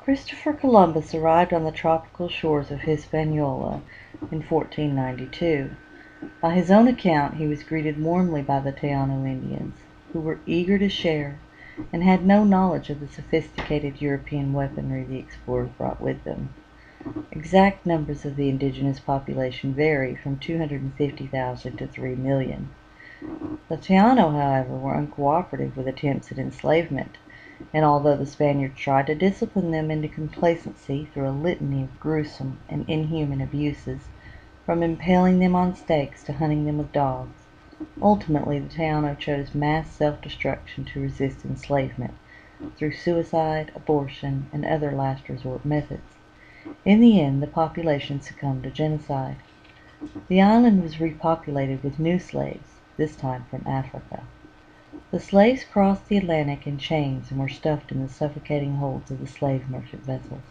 Christopher Columbus arrived on the tropical shores of Hispaniola in 1492. By his own account, he was greeted warmly by the Taino Indians, who were eager to share and had no knowledge of the sophisticated European weaponry the explorers brought with them. Exact numbers of the indigenous population vary from 250,000 to 3,000,000. The Taino, however, were uncooperative with attempts at enslavement, and although the Spaniards tried to discipline them into complacency through a litany of gruesome and inhuman abuses, from impaling them on stakes to hunting them with dogs, ultimately the Taino chose mass self-destruction to resist enslavement, through suicide, abortion, and other last resort methods. In the end, the population succumbed to genocide. The island was repopulated with new slaves, this time from Africa. The slaves crossed the Atlantic in chains and were stuffed in the suffocating holds of the slave merchant vessels.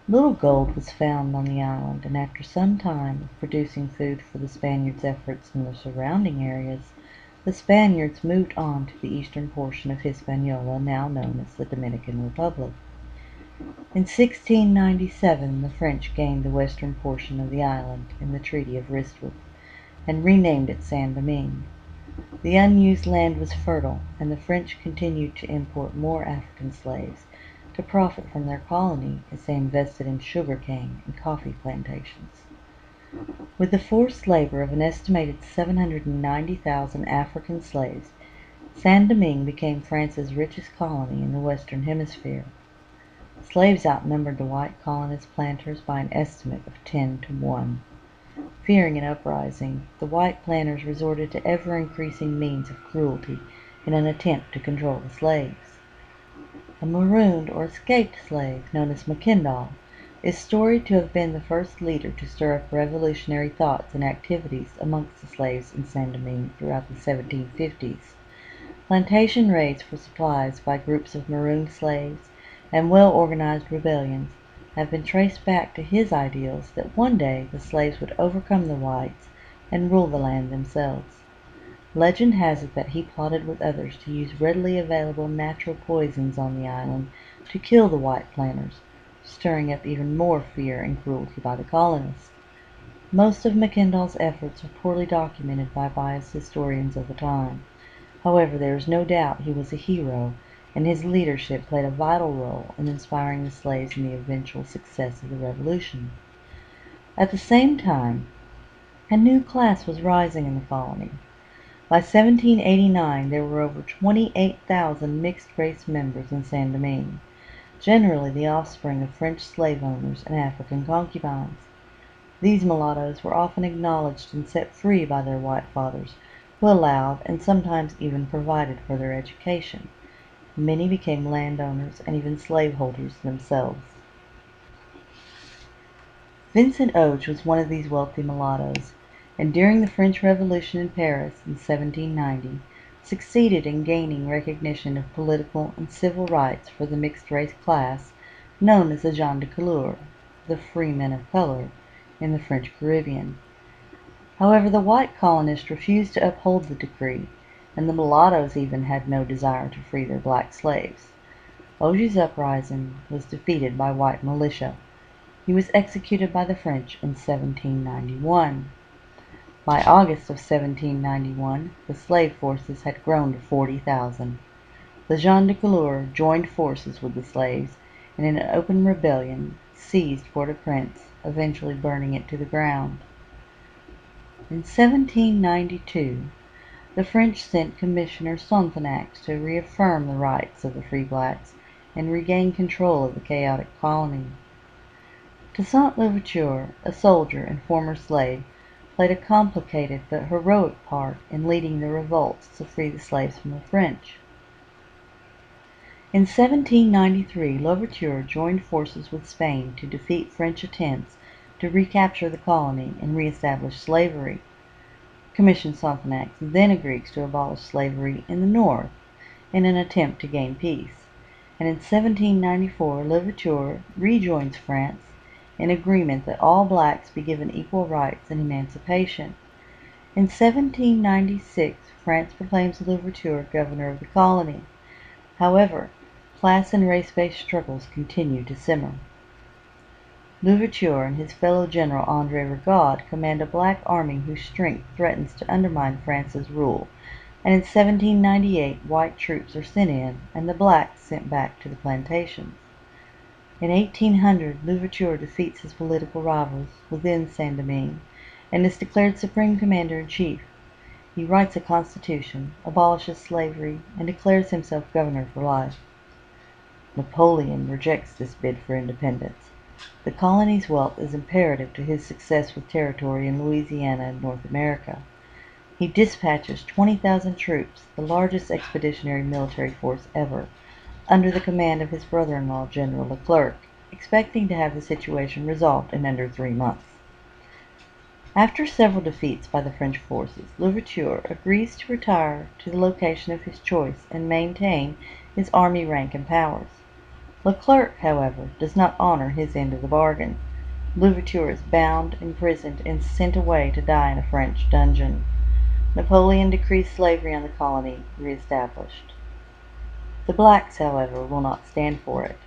Little gold was found on the island, and after some time of producing food for the Spaniards' efforts in the surrounding areas, the Spaniards moved on to the eastern portion of Hispaniola, now known as the Dominican Republic. In 1697 the French gained the western portion of the island in the Treaty of Ryswick, and renamed it San Domingue. The unused land was fertile, and the French continued to import more African slaves to profit from their colony as they invested in sugar cane and coffee plantations. With the forced labor of an estimated 790,000 African slaves, San Domingue became France's richest colony in the Western Hemisphere. Slaves outnumbered the white colonist planters by an estimate of 10 to 1. Fearing an uprising, the white planters resorted to ever-increasing means of cruelty in an attempt to control the slaves. A marooned or escaped slave, known as Mackendal, is storied to have been the first leader to stir up revolutionary thoughts and activities amongst the slaves in San Domingue throughout the 1750s. Plantation raids for supplies by groups of marooned slaves and well-organized rebellions have been traced back to his ideals that one day the slaves would overcome the whites and rule the land themselves. Legend has it that he plotted with others to use readily available natural poisons on the island to kill the white planters, stirring up even more fear and cruelty by the colonists. Most of Mackendal's efforts are poorly documented by biased historians of the time. However, there is no doubt he was a hero, and his leadership played a vital role in inspiring the slaves in the eventual success of the revolution. At the same time, a new class was rising in the colony. By 1789, there were over 28,000 mixed-race members in San Domingue, generally the offspring of French slave owners and African concubines. These mulattoes were often acknowledged and set free by their white fathers, who allowed and sometimes even provided for their education. Many became landowners and even slaveholders themselves. Vincent Ogé was one of these wealthy mulattoes, and during the French Revolution in Paris in 1790 succeeded in gaining recognition of political and civil rights for the mixed-race class known as the gens de couleur, the free men of color, in the French Caribbean. However, the white colonists refused to uphold the decree, and the mulattoes even had no desire to free their black slaves. Ogé's uprising was defeated by white militia. He was executed by the French in 1791. By August of 1791, the slave forces had grown to 40,000. The gens de couleur joined forces with the slaves, and in an open rebellion seized Port-au-Prince, eventually burning it to the ground. In 1792, the French sent Commissioner Sontenac to reaffirm the rights of the free blacks and regain control of the chaotic colony. Toussaint Louverture, a soldier and former slave, played a complicated but heroic part in leading the revolts to free the slaves from the French. In 1793, Louverture joined forces with Spain to defeat French attempts to recapture the colony and reestablish slavery. Commissioner Sontenac then agreed to abolish slavery in the North in an attempt to gain peace, and in 1794 Louverture rejoins France in agreement that all blacks be given equal rights and emancipation. In 1796, France proclaims Louverture governor of the colony. However, class and race-based struggles continue to simmer. Louverture and his fellow general André Rigaud command a black army whose strength threatens to undermine France's rule, and in 1798 white troops are sent in and the blacks sent back to the plantations. In 1800 Louverture defeats his political rivals within Saint-Domingue and is declared supreme commander-in-chief. He writes a constitution, abolishes slavery, and declares himself governor for life. Napoleon rejects this bid for independence. The colony's wealth is imperative to his success with territory in Louisiana and North America. He dispatches 20,000 troops, the largest expeditionary military force ever, under the command of his brother-in-law, General Leclerc, expecting to have the situation resolved in under 3 months. After several defeats by the French forces, Louverture agrees to retire to the location of his choice and maintain his army rank and powers. Leclerc, however, does not honor his end of the bargain. Louverture is bound, imprisoned, and sent away to die in a French dungeon. Napoleon decrees slavery on the colony re-established. The blacks, however, will not stand for it.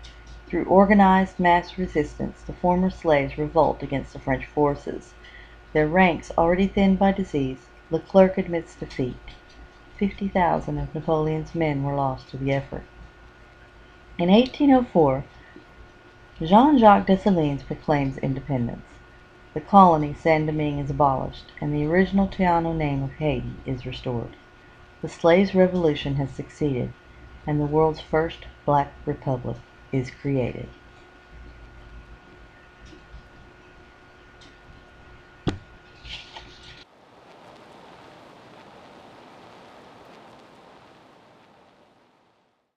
Through organized mass resistance, the former slaves revolt against the French forces. Their ranks already thinned by disease, Leclerc admits defeat. 50,000 of Napoleon's men were lost to the effort. In 1804, Jean-Jacques Dessalines proclaims independence. The colony Saint-Domingue is abolished, and the original Taino name of Haiti is restored. The slaves' revolution has succeeded, and the world's first black republic is created.